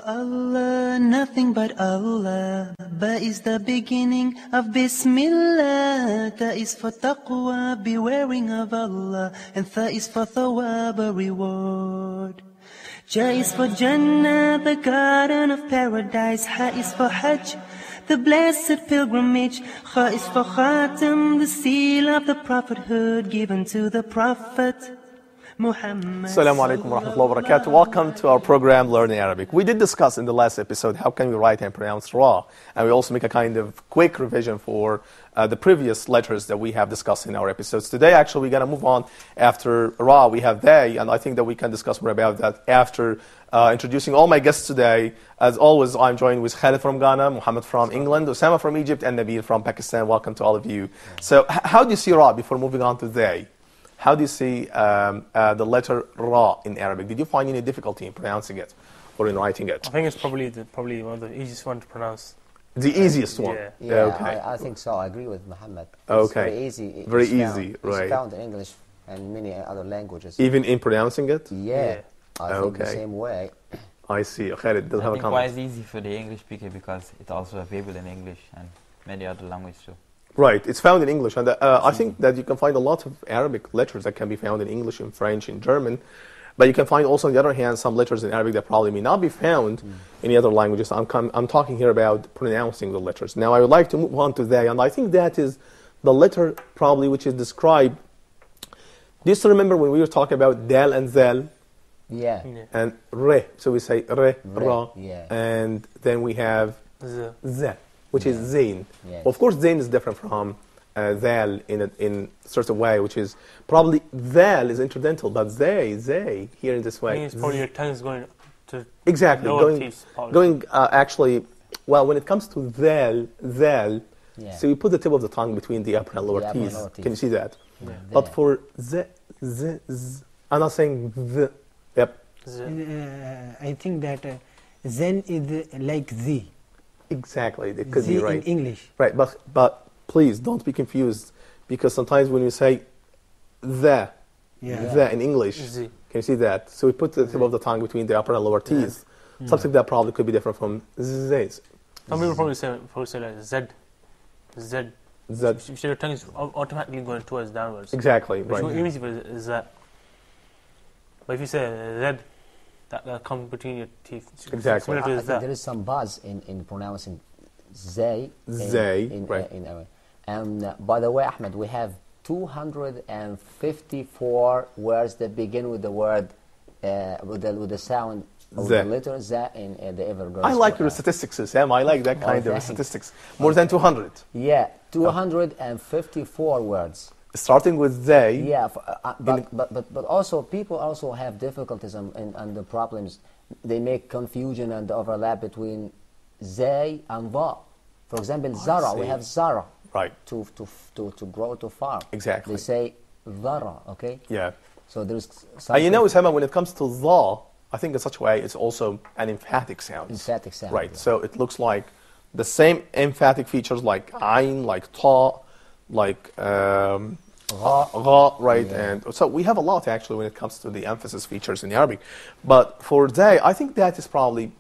Allah, nothing but Allah. Ba is the beginning of Bismillah. Ta is for taqwa, bewaring of Allah. And Tha is for thawab, a reward. Ja is for Jannah, the garden of paradise. Ha is for Hajj, the blessed pilgrimage. Kha is for Khatam, the seal of the prophethood given to the Prophet Muhammad. Assalamu alaikum wa rahmatullahi wa barakatuh. Welcome to our program Learning Arabic. We did discuss in the last episode how can we write and pronounce Ra, and we also make a kind of quick revision for the previous letters that we have discussed in our episodes. Today actually we're going to move on. After Ra we have They, and I think that we can discuss more about that after introducing all my guests today. As always, I'm joined with Khalid from Ghana, Muhammad from England, Osama from Egypt, and Nabil from Pakistan. Welcome to all of you. So how do you see Ra before moving on to They? How do you see the letter Ra in Arabic? Did you find any difficulty in pronouncing it or in writing it? I think it's probably one of the easiest one to pronounce. The easiest one? Yeah, okay. I think so. I agree with Muhammad. Okay. It's very easy. Very easy, right. It's found in English and many other languages. Even in pronouncing it? Yeah. I think the same way. I see. Khalid does have a comment. Why it's easy for the English speaker because it's also available in English and many other languages too. Right, it's found in English, and I think that you can find a lot of Arabic letters that can be found in English, in French, in German, but you can find also, on the other hand, some letters in Arabic that probably may not be found in any other languages. I'm talking here about pronouncing the letters. Now, I would like to move on to They, and I think that is the letter probably which is described. Do you still remember when we were talking about Dal and Zal? Yeah. And Re, so we say Re, Ra, yeah. and then we have Z, which is Zain. Yes. Of course, Zain is different from Zal in sort of way, which is probably Zal is interdental, but Zay here in this way. I think it's probably your tongue is going to exactly lower teeth, going actually. Well, when it comes to Zal, so you put the tip of the tongue between the upper and lower teeth. Can you see that? Yeah. But for Z, I'm not saying Z. Yep. I think that Zen is like Z. Exactly, it could Z be right. in English. Right, but please don't be confused, because sometimes when you say the in English, Z. can you see that? So we put the tip of the tongue between the upper and lower teeth. Something that probably could be different from Z. Some people probably say like Z. So your tongue is automatically going towards downwards. Exactly, Which right. is easy is that. But if you say Z, that comes between your teeth. Exactly. I think there is some buzz in pronouncing Zay. Right. And by the way, Ahmed, we have 254 words that begin with the word, with the sound of the letter Z in the Evergreen. I like your statistics, Sam. I like that kind of statistics. More than 200. Yeah, 254 words. Starting with they. Yeah, but also people also have difficulties and the problems. They make confusion and overlap between they and va. For example, Zara, we have Zara. Right. To grow, to farm. Exactly. They say Zara, okay? Yeah. So there's And you know, Sam, when it comes to the, I think in such a way it's also an emphatic sound. Emphatic sound. Right. Yeah. So it looks like the same emphatic features like Ain, like Ta, like Ra, right? Yeah. And so we have a lot actually when it comes to the emphasis features in Arabic. But for They, I think that is probably,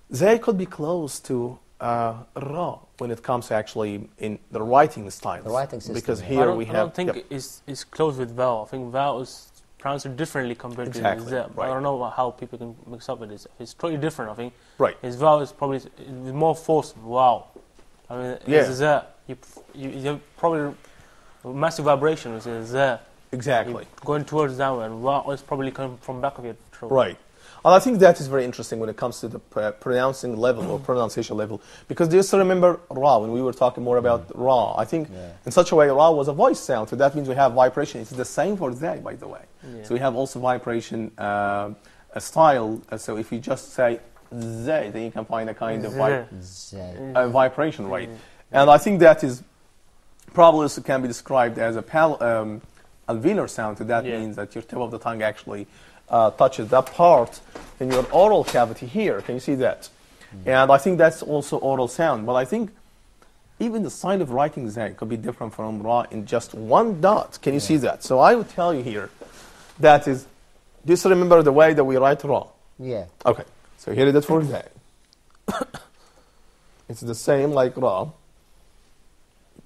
They could be close to Ra when it comes to actually in the writing styles. The writing system. Because here we have. I don't think it's close with vowel. I think vowel is pronounced differently compared to Z. Right. I don't know how people can mix up with this. It's totally different, I think. Right. His vowel is probably more forced. Wow. I mean, it's Z. You probably massive vibration is Z. Exactly. You're going towards down, and wow is probably coming from back of your throat. Right. And I think that is very interesting when it comes to the pronouncing level or pronunciation level. Because do you still remember Ra when we were talking more about Ra? I think in such a way Ra was a voice sound, so that means we have vibration. It's the same for Zay, by the way. Yeah. So we have also vibration style. So if you just say Zay, then you can find a kind of vibration, right? And I think that is probably can be described as a alveolar sound. So that means that your tip of the tongue actually touches that part in your oral cavity here. Can you see that? And I think that's also oral sound. But I think even the sign of writing Zay could be different from Ra in just one dot. Can you see that? So I would tell you here, that is, do you still remember the way that we write Ra? Yeah. Okay. So here it is for Zay. It's the same like Ra.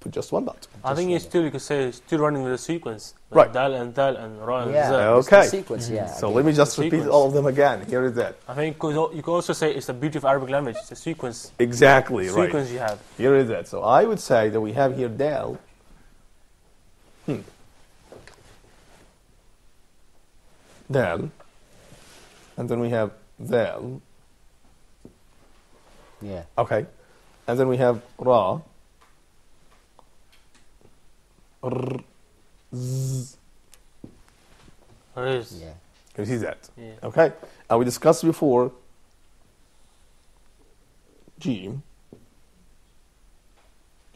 Put just one dot. I think it's still, you could say, it's still running with a sequence. Right. Dal and Ra and Yeah. Za. Okay. It's the sequence, yeah. So again. let me just repeat Sequence. all of them again. Here is that. I think you could also say it's the beauty of Arabic language. It's a sequence. Exactly, right. Sequence you have. Here is that. So I would say that we have here Dal. Dal. And then we have Zal. Yeah. Okay. And then we have Ra. R. Z. Riz. Yeah. Can you see that? Yeah. Okay. And we discussed before Jim.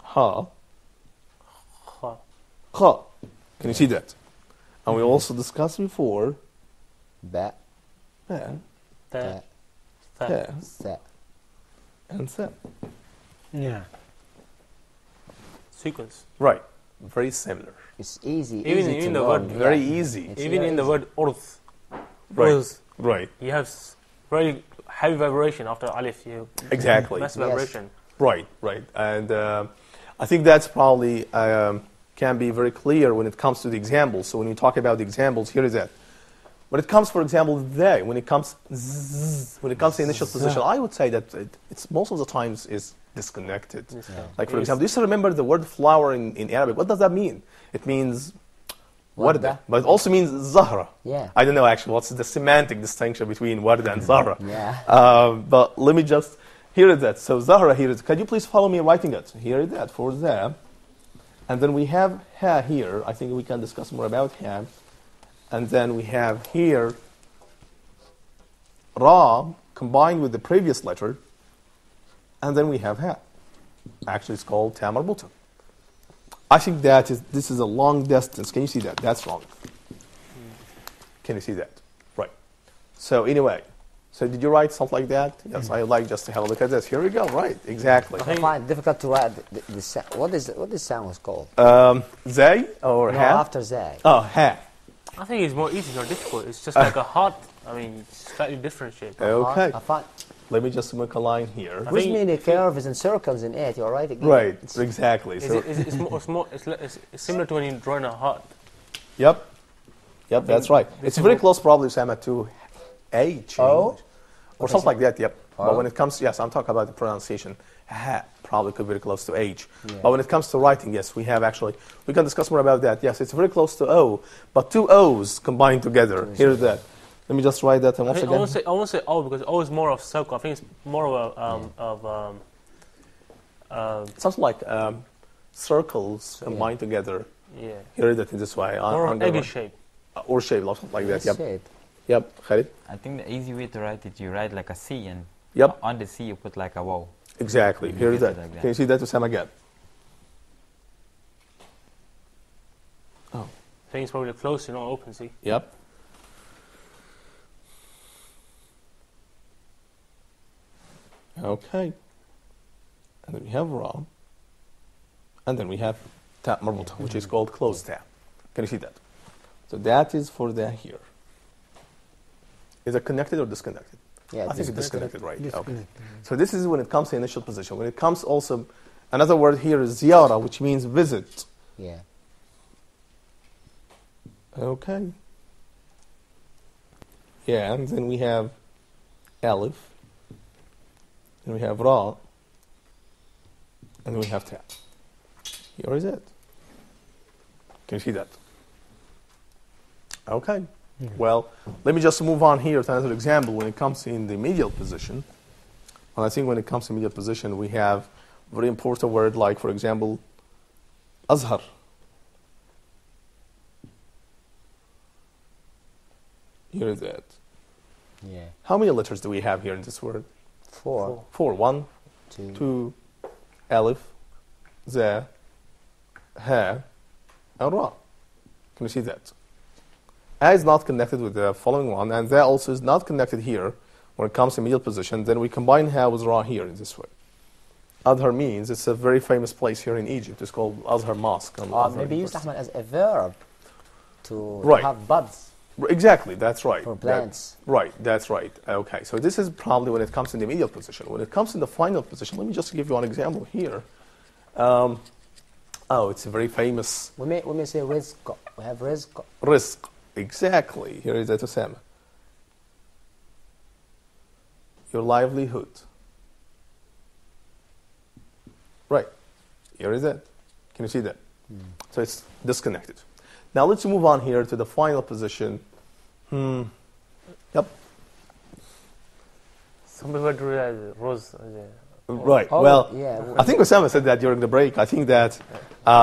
Ha. Kha. Kha. Can you see that? And we also discussed before Ba. Ha, Ta. Ha, Tha. Sa. and Sa. Yeah. Sequence. Right. Very similar. It's easy. Even easy in to the learn. word Very Yeah. easy. It's Even very in the easy. word urth. Right. Urth, Right. you have very heavy vibration after alif. You Exactly. massive Yes. vibration. Right. Right. And I think that's probably can be very clear when it comes to the examples. So when we talk about the examples, here is that. When it comes, for example, they, when it comes to initial position, I would say that it's most of the times is disconnected. Yes, Yeah. Like, for Yes. example, do you still remember the word flower in Arabic? What does that mean? It means warda, Warda. but it also means zahra. Yeah. I don't know actually what's the semantic distinction between warda and zahra. Yeah. But let me just, here is that. So zahra here is, can you please follow me writing it? Here is that for them. And then we have ha here. I think we can discuss more about ha. And then we have here ra combined with the previous letter. And then we have ha. Actually, it's called ta marbuta. I think this is a long distance. Can you see that? That's wrong. Can you see that? Right. So anyway, so did you write something like that? Yes, I would like just to have a look at this. Here we go. Right, exactly. I find it difficult to write the what this sound was called? Zay or No, ha? after Zay. Oh, ha. I think it's more easy or difficult. It's just like a heart. I mean, slightly different shape. Okay. I find Let me just make a line here. I which think- many curves and circles in it. You're right. Again. Right, exactly. It's, So, it's similar to when you're drawing a heart. yep, that's right. It's very close, probably, Sama, to H in Oh? English. Or something like that, yep. But Oh. when it comes, yes, I'm talking about the pronunciation. Ha probably could be very close to H. Yeah. But when it comes to writing, yes, we can discuss more about that. Yes, it's very close to O, but two O's combined together. Here's that. Let me just write that once I again. won't say O because O is more of circle. I think it's more of Something like circles combined together. yeah, Here is that in this way. more of under- eggy shape. Or shape, something like that. Yep. Shade. Yep. Khalid? I think the easy way to write it, you write like a C, and Yep. on the C you put like a wow. Exactly. Here is Get it that. like that. Can you see that, Sam, again? I think it's probably close, open. See, Yep. Okay. And then we have Ra. And then we have Ta marbuta, which is called closed tab. Can you see that? So that is for the here. Is it connected or disconnected? Yeah. I think it's disconnected, right? Okay. Disconnected. So this is when it comes to initial position. When it comes also, another word here is ziyara, which means visit. Yeah. Okay. Yeah, and then we have Aleph, and we have Ra, and then we have Ta. Here is it. Can you see that? Okay. Well, let me just move on here to another example when it comes in the medial position. And I think when it comes to medial position, we have very important word like, for example, Azhar. Here is it. Yeah. How many letters do we have here in this word? 4, 4. 1, 2. 2, Aleph, Za, Ha, and Ra. Can you see that? A is not connected with the following one, and Za also is not connected here when it comes to medial position. Then we combine Ha with Ra here in this way. Azhar means it's a very famous place here in Egypt. It's called Azhar Mosque. Maybe use Ahmed as a verb to Right. have buds. Exactly, that's right. For plants. Right, that's right. Okay, so this is probably when it comes in the medial position. When it comes in the final position, let me just give you an example here. It's a very famous. We may say rizq. We have rizq. Rizq, exactly. Here is it, Osama. Your livelihood. Right, here is it. Can you see that? So it's disconnected. Now let's move on here to the final position. Yep. Some people do that rose. Right. Oh, well, yeah. I think Osama said that during the break. I think that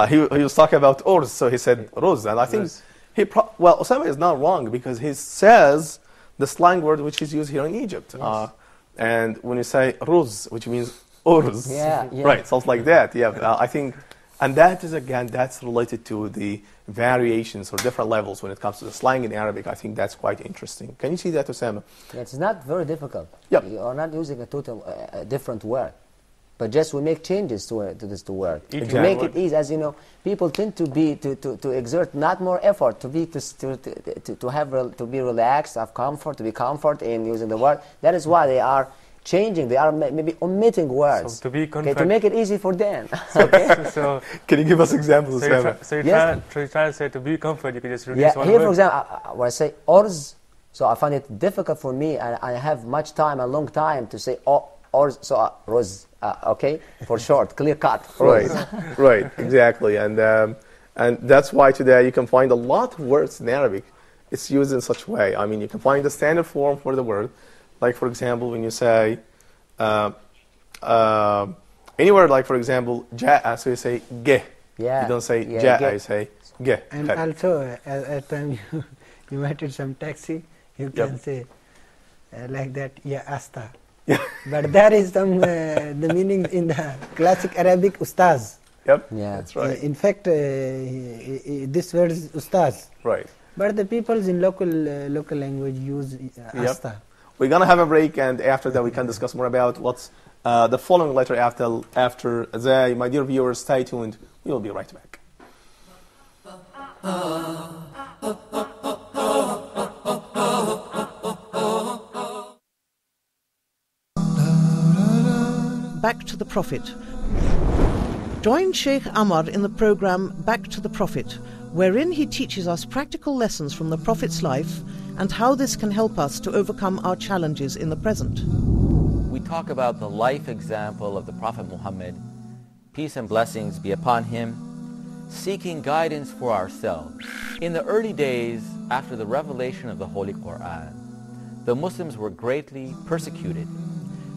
he was talking about urz, so he said ruz, and I think Osama is not wrong because he says the slang word which is used here in Egypt. Yes. And when you say ruz, which means urz, Yeah. right, sounds like that. Yeah, I think, and that is again that's related to the variations or different levels when it comes to the slang in Arabic. I think that's quite interesting. Can you see that, Osama? Yeah, it's not very difficult. Yep. You are not using a total different word, but just we make changes to this word Exactly. to make it easy. As you know, people tend to exert not more effort to be relaxed, have comfort, to be comfort in using the word. That is why they are changing. They are maybe omitting words. So to be to make it easy for them. Okay. So Can you give us examples, Osama? you're Yes. trying to say to be comfort, you can just reduce Yeah, one here word. for example, when I say orz, so I find it difficult for me, and I have much time, a long time to say orz, so roz, okay, for short, clear cut. Right, Roz. right, exactly, and that's why today you can find a lot of words in Arabic. It's used in such a way. I mean, you can find the standard form for the word, like for example, when you say any word, like for example, ja'a, so you say ge. Yeah. You don't say Yeah, ja'a, ge. you say ge. And also, at time you waited some taxi, you can Yep. say like that, yeah, asta. Yeah. But there is some the meaning in the classic Arabic ustaz. Yep, Yeah. that's right. In fact, this word is ustaz. Right. But the peoples in local language use asta. We're gonna have a break, and after that we can discuss more about what's the following letter after zay. My dear viewers, stay tuned. We will be right back. Back to the Prophet. Join Sheikh Amar in the program Back to the Prophet, wherein he teaches us practical lessons from the Prophet's life and how this can help us to overcome our challenges in the present. We talk about the life example of the Prophet Muhammad, peace and blessings be upon him, seeking guidance for ourselves. In the early days after the revelation of the Holy Quran, the Muslims were greatly persecuted,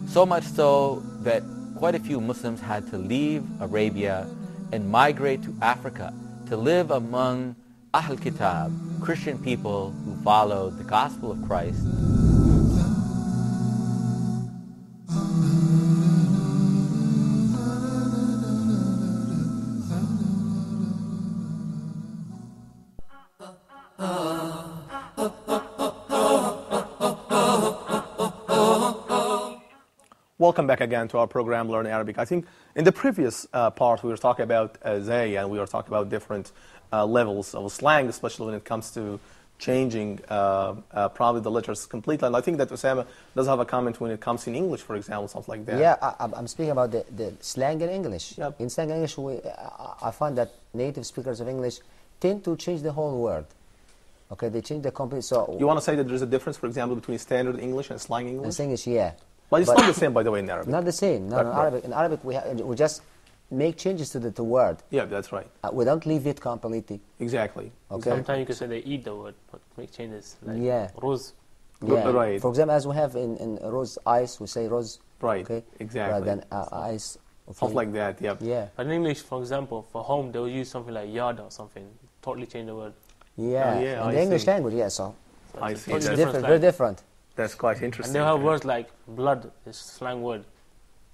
so much so that quite a few Muslims had to leave Arabia and migrate to Africa to live among Ahl Kitab, Christian people who followed the gospel of Christ. Welcome back again to our program, Learn Arabic. I think in the previous part we were talking about zay, and we were talking about different levels of slang, especially when it comes to changing probably the letters completely. And I think that Osama does have a comment when it comes in English, for example, something like that. Yeah, I'm speaking about the slang in English. Yep. In slang in English, I find that native speakers of English tend to change the whole word. Okay, they change the complete. So You want to say that there's a difference, for example, between standard English and slang English? in English, yeah. But it's not the same, by the way, in Arabic. Not the same. No, Right. Arabic. In Arabic, we just make changes to the word. Yeah, that's right. We don't leave it completely. Exactly. Okay. Sometimes you can say they eat the word, but make changes. Like Yeah. rose. Yeah. Right. For example, as we have in rose ice, we say rose. Right. Okay. Exactly. Rather than ice. Okay. Something like that. Yeah. Yeah. But in English, for example, for home, they will use something like yard or something. Totally change the word. Yeah. yeah, In I the English see. language, yeah. So I it's see. it's That's, different, slang. very different. that's quite And interesting. they'll have words like blood, it's a slang word.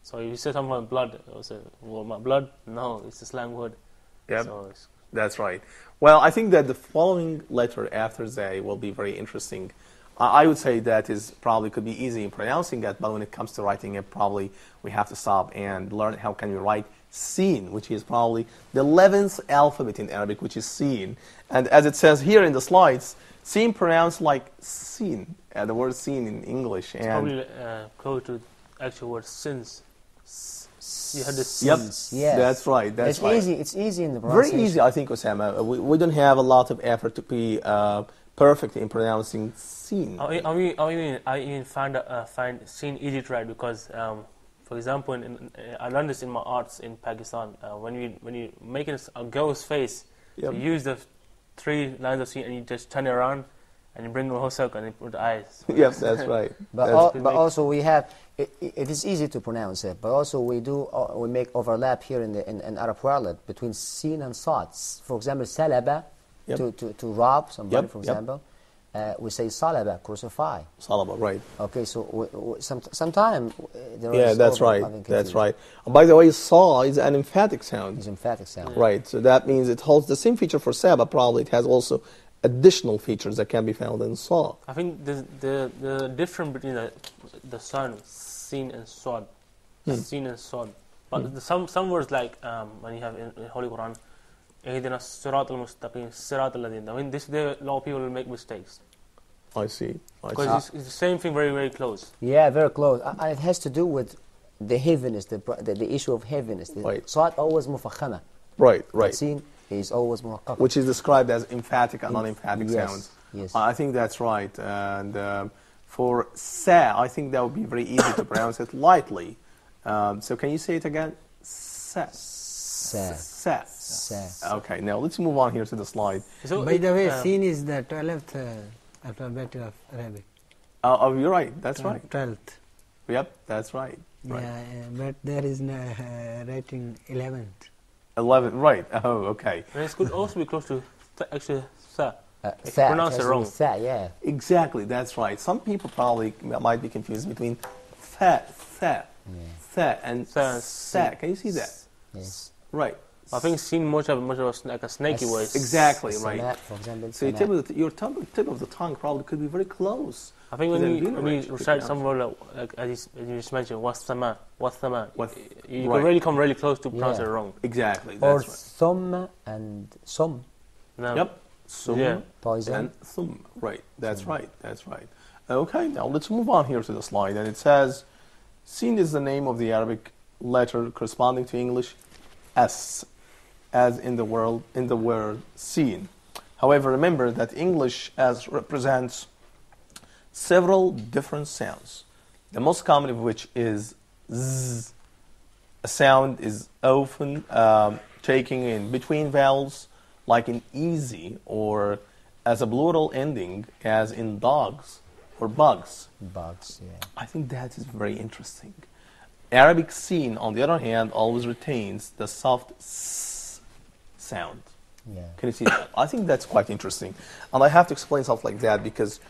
So if you say something like blood, they'll say, well, my blood? No, it's a slang word. Yep. So it's, That's right. Well, I think that the following letter after zay will be very interesting. I would say that is probably could be easy in pronouncing it, but when it comes to writing it, probably we have to stop and learn how can we write Sin, which is probably the 11th alphabet in Arabic, which is Sin. And as it says here in the slides, Sin pronounced like Sin, the word Sin in English. It's and probably close to actual word sins. You had the Yep, sins. Yes. that's right. That's It's right. easy. It's easy in the Very pronunciation. easy, I think, Osama. We don't have a lot of effort to be perfect in pronouncing Sin. I even find sin easy to write because, for example, I learned this in my arts in Pakistan. When you make a girl's face, Yep. you use the 3 lines of sin and you just turn it around and you bring the whole circle and you put the eyes. Yes, that's right. But also we have it is easy to pronounce it, but also we make overlap here in Arab world between sin and sad. For example, salaba, Yep. to rob somebody, Yep, for yep. example. We say salaba, crucify. Salaba, right. Okay, so sometimes there Yeah, is that's over right. having That's confusion. right. And by the way, Sa is an emphatic sound. It's emphatic sound. Right, so that means it holds the same feature for Sa, but probably it has also additional features that can be found in Sa. I think the difference between the sound sin and sod, sin and sod. But some words like when you have in Holy Quran, اهدنا الصراط المستقيم الصراط الذين. I mean, a lot of people will make mistakes. I see. Because it's the same thing, very, very close. Yeah, very close. And it has to do with the heaviness, the issue of heaviness. Right. Sad always mufakhama. Right, right. Sin is always muraqqaq. Which is described as emphatic and non-emphatic Yes, sounds. yes. I think that's right. And for Sa, I think that would be very easy to pronounce it lightly. So can you say it again? Sa. Sa. Sa. Sa. Okay, now let's move on here to the slide. So By the way, sin is the 12th alphabet of Arabic. Oh, you're right. That's right. 12th. Yep, that's right. Right. Yeah, but there is no writing 11th. 11, right. Oh, okay. and it could also be close to actually sa. If Sa, you pronounce it has wrong. Sa, yeah. Exactly, that's right. Some people probably might be confused between Tha, and Sa. Sa. Can you see that? Yes. Right. I think sin much of like a snaky way. Exactly, right. Sanat, for example. So your tip of the tongue probably could be very close. I think to the when velar range you to recite pronounce some word like as you just mentioned, wathama, you right. can really come really close to pronounce it wrong. Exactly, Or that's right. thumma and sum, No. Yep. Sum Yeah. poison. and thum. Right, that's right, that's right. Okay, now let's move on here to the slide. And it says, Sin is the name of the Arabic letter corresponding to English S, as in the word seen. However, remember that English as represents several different sounds, the most common of which is Z. A sound is often taken in between vowels, like in easy, or as a plural ending, as in dogs or bugs. Bugs, yeah. I think that is very interesting. Arabic Sin, on the other hand, always retains the soft S sound. Yeah. Can you see that? I think that's quite interesting. And I have to explain something like that because,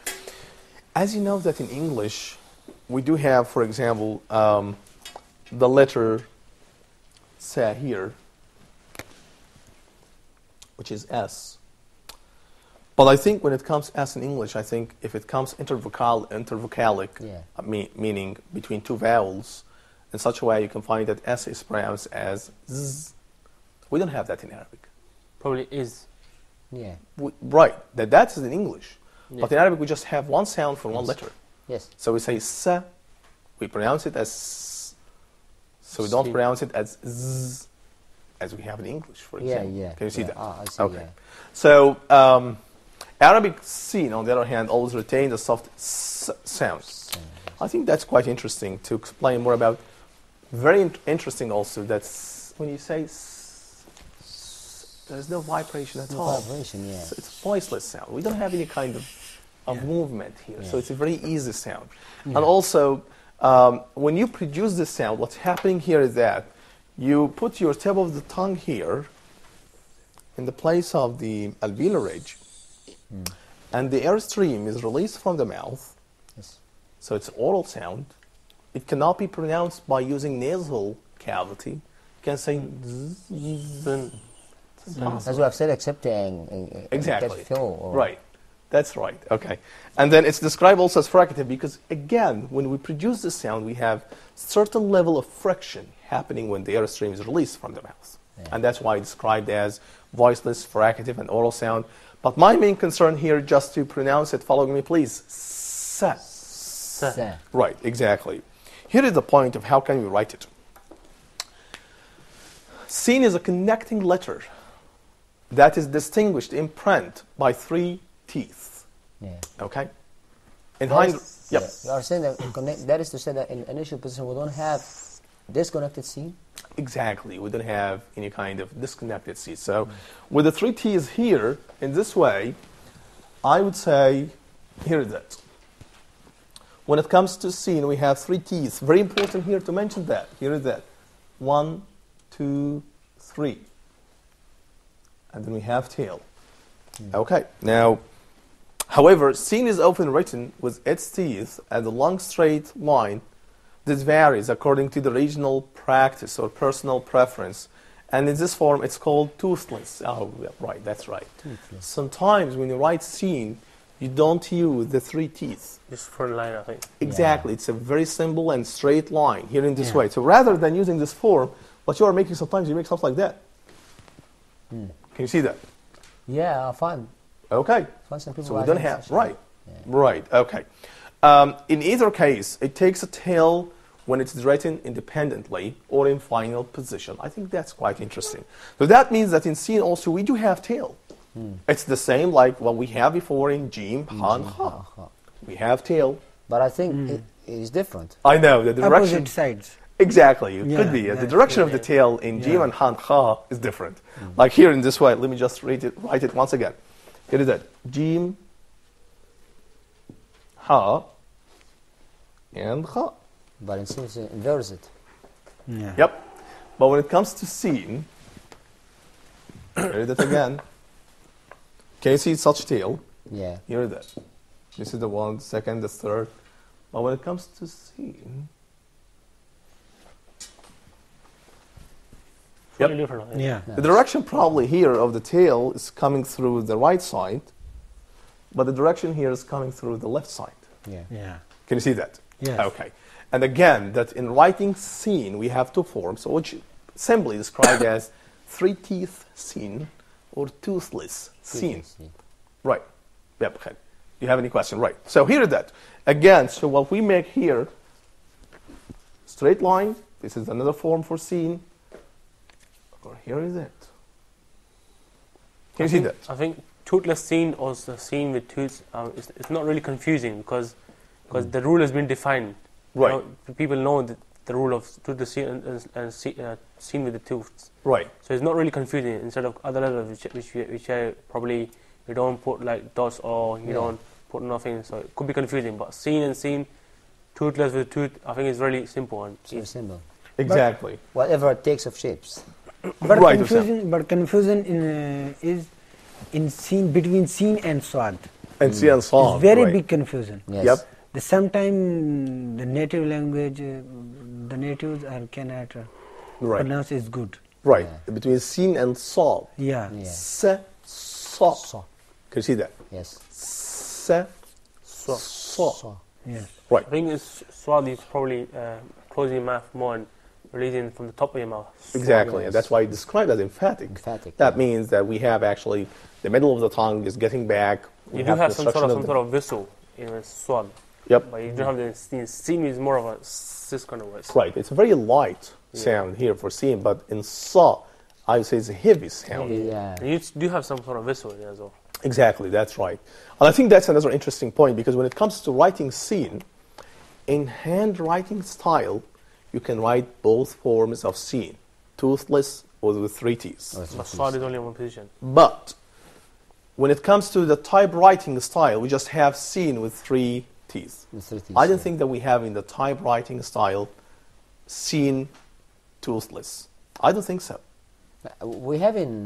as you know that in English, we do have, for example, the letter Sa here, which is S. But I think when it comes S in English, I think if it comes intervocalic, Yeah. meaning between two vowels, in such a way you can find that S is pronounced as Z. We don't have that in Arabic. Probably is. Yeah. Right, that is in English. Yeah. But in Arabic, we just have one sound for one letter. Yes. So we say sa, we pronounce it as s. So we don't Si. pronounce it as z, as we have in English, for Yeah, example. yeah. Can you see yeah. that? Ah, I see, Okay. yeah. So Arabic sin, on the other hand, always retains a soft s sound. I think that's quite interesting to explain more about. Very interesting also that when you say s, there's no vibration at No all. vibration, yeah. So it's voiceless sound. We don't have any kind of movement here. So it's a very easy sound. And also, when you produce this sound, what's happening here is that you put your tip of the tongue here in the place of the alveolar ridge, and the airstream is released from the mouth. Yes. So it's oral sound. It cannot be pronounced by using nasal cavity. You can say zzz. As we have said, except Exactly. flow or Right. That's right. Okay. And then it's described also as fricative because, again, when we produce the sound, we have certain level of friction happening when the airstream is released from the mouth. Yeah. And that's why it's described as voiceless, fricative, and oral sound. But my main concern here, just to pronounce it, follow me please, sa. Sa. Right, exactly. Here is the point of how can we write it. Sin is a connecting letter that is distinguished in print by 3 teeth. Yeah. Okay? In That hind, is- yep. yeah, you are saying that that is to say that in initial position we don't have disconnected scene. Exactly. We don't have any kind of disconnected seat. So with the 3 T's here, in this way, I would say, here is it. When it comes to scene, we have 3 T's. Very important here to mention that. Here is that. 1, 2, 3. And then we have tail. Okay. Now, however, scene is often written with its teeth as a long straight line. This varies according to the regional practice or personal preference. And in this form, it's called toothless. Oh, yeah, right, that's right. Toothless. Sometimes when you write scene, you don't use the 3 teeth. Just front line, I think. Exactly. It's a very simple and straight line here in this way. So rather than using this form, what you are making sometimes, you make something like that. Can you see that? Yeah, fun. Okay. Fun. Some people So we like don't it, have, especially. right. Yeah. Right, okay. In either case, it takes a tail when it's written independently or in final position. I think that's quite interesting. So that means that in scene also we do have tail. It's the same like what we have before in Jim, Han, Ha. We have tail. But I think it is different. I know, the direction. Opposite sides. Exactly, it Yeah, could be. The that's direction of the yeah. tail in Jim Yeah. and Han, Ha is different. Like here in this way, let me just write it once again. Here is it. Jim, Ha, and Ha. But in scene, it's inverse it. Yeah. Yep. But when it comes to scene, here is it again. Can you see such tail? Yeah. Here is it. This is the 1, 2nd, the 3rd. But when it comes to scene, Fully different, I think. Yeah. the direction probably here of the tail is coming through the right side, but the direction here is coming through the left side. Yeah. Yeah. Can you see that? Yes. Okay. And again, that in writing scene, we have 2 forms, which simply described as 3 teeth scene or toothless scene. Right. Yep. Okay. Do you have any question? Right. So here is that. Again, so what we make here, straight line, this is another form for scene, or here is it. Can you see that? I think toothless scene or the scene with tooths, it's not really confusing because the rule has been defined. Right. You know, people know the rule of toothless scene and scene with the tooths. Right. So it's not really confusing. Instead of other letters which are probably you don't put like dots or you don't put nothing, so it could be confusing. But scene and scene, toothless with tooth, I think it's really simple and It's very simple. Exactly. Whatever it takes of shapes. But Right, confusion is in scene between scene and swad. And see and saw. It's very right. big confusion. Yes. Yep. Sometimes the native language, the natives cannot Right. pronounce is good. Right. Between scene and saw. Yeah. Yeah. Se, saw. Saw. Can you see that? Yes. Se, saw. Saw. Yes. Right. I think it's swad is probably closing your mouth more and releasing from the top of your mouth. Exactly. Yes. And that's why it's described as emphatic. Emphatic. That means that we have actually the middle of the tongue is getting back. We You do have some construction sort of the- whistle in a swad, Yep. but you don't have the scene. Scene is more of a this kind of voice. Right. It's a very light sound here for scene, but in saw, I would say it's a heavy sound. Yeah. And you do have some sort of whistle in it as well. Exactly, that's right. And I think that's another interesting point because when it comes to writing scene, in handwriting style, you can write both forms of scene, toothless or with 3 T's. But swad is only in one position. But when it comes to the typewriting style, we just have scene with 3 T's. With 3 T's, I don't yeah. think that we have in the typewriting style scene toothless. I don't think so. We have in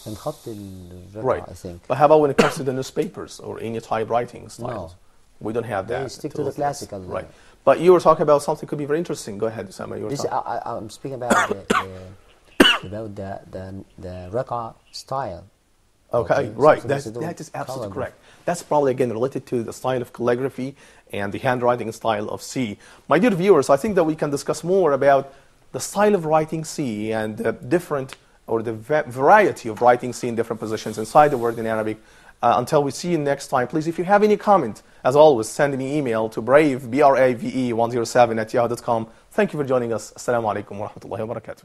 خط الرقعة, Right. I think. But how about when it comes to the newspapers or any typewriting styles? No. We don't have that. They stick to the toothless. classical. Right. But you were talking about something could be very interesting. Go ahead, Sama. You were This, talking. I'm speaking about the raqqa style. Okay, right. That is absolutely correct. That's probably, again, related to the style of calligraphy and the handwriting style of C. My dear viewers, I think that we can discuss more about the style of writing C and the different, or the variety of writing C in different positions inside the word in Arabic. Until we see you next time, please, if you have any comment, as always, send me email to brave, brave107@yahoo.com. Thank you for joining us. Assalamu alaikum wa rahmatullahi wa barakatuh.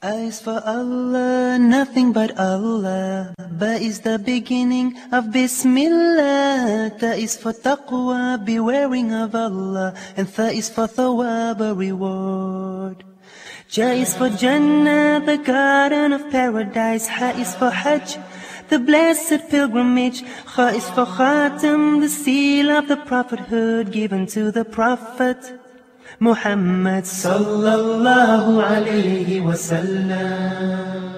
A is for Allah, nothing but Allah. Ba is the beginning of Bismillah. Ta is for taqwa, bewaring of Allah. And Tha is for thawab, a reward. Ja is for Jannah, the garden of paradise. Ha is for Hajj, the blessed pilgrimage. Kha is for Khatam, the seal of the prophethood given to the Prophet Muhammad sallallahu alayhi wa sallam.